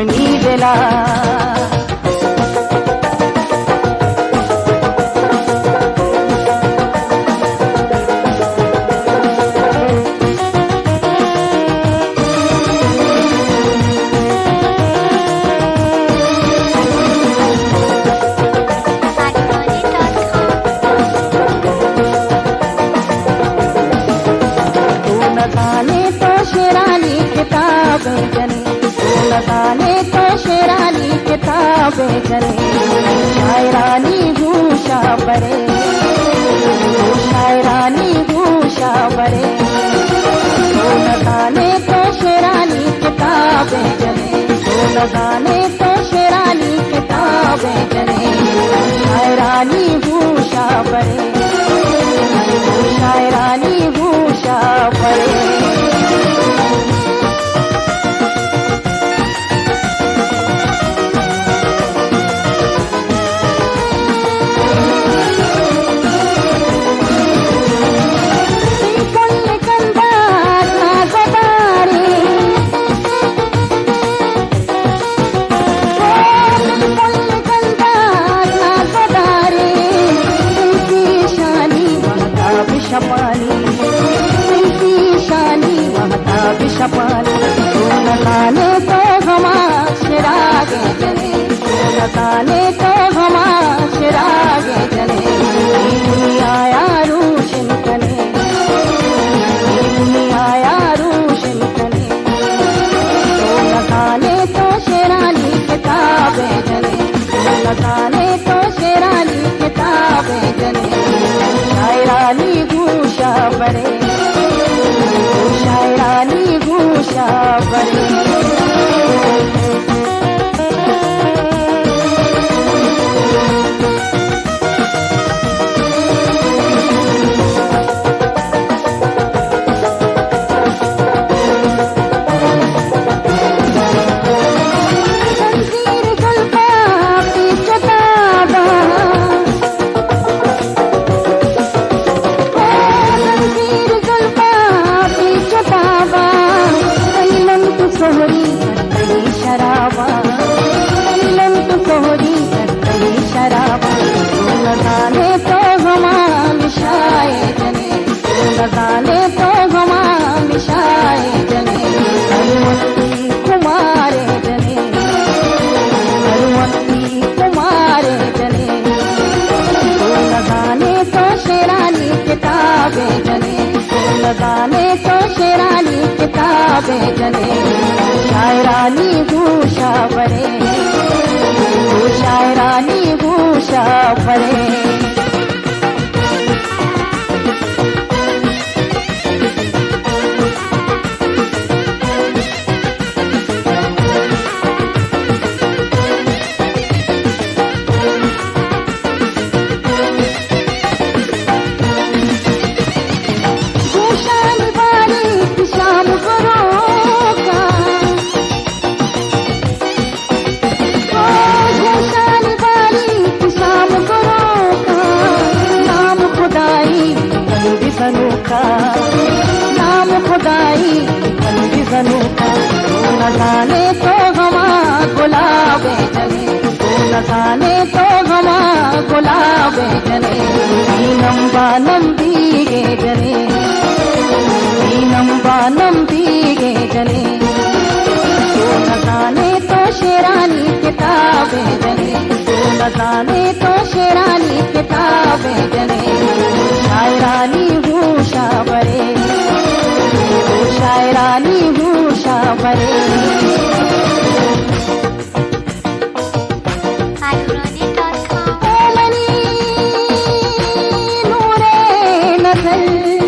घुमणी दिला लगाने तो शेरानी किताबें जले शायरानी भूषा बरे शायरानी भूषा बरे लगाने तो शेरानी किताबें जले लगाने तो शेरानी किताबें जले शायरानी भूषा बरे शायरानी भूषा बरे लगाने तो हमा शिरागे जले लगाने तो हमा शिरागे जले दुनिया रोशन कने दुनिया रोशन कने लगाने तो शेरानी किताबें जले लगाने तो शेरानी किताबें जले शायरानी भूषा बरे शायरानी भूषा बरे लगाने तो हमा मिशाए जने लगाने तो हमा मिशाए जने हनुमंती कुमारे जने हनुमंती कुमारे जने लगाने तो शेरानी किताबें जने लगाने तो शेरानी किताबें जने शायरानी भूषा बरे शायरानी भूषा बरे नाम खुदाई अनूठा लगाने तो हमा गुलाबे जले लगाने तो हमा गुलाबे जले बानम दीगे जले बानम दीगे जले लगाने तो शेरानी किताबें जले लगाने तो शेरानी किताबें जले शायरानी भूषा बरे शायरानी भूषा बरे नूरे नज़र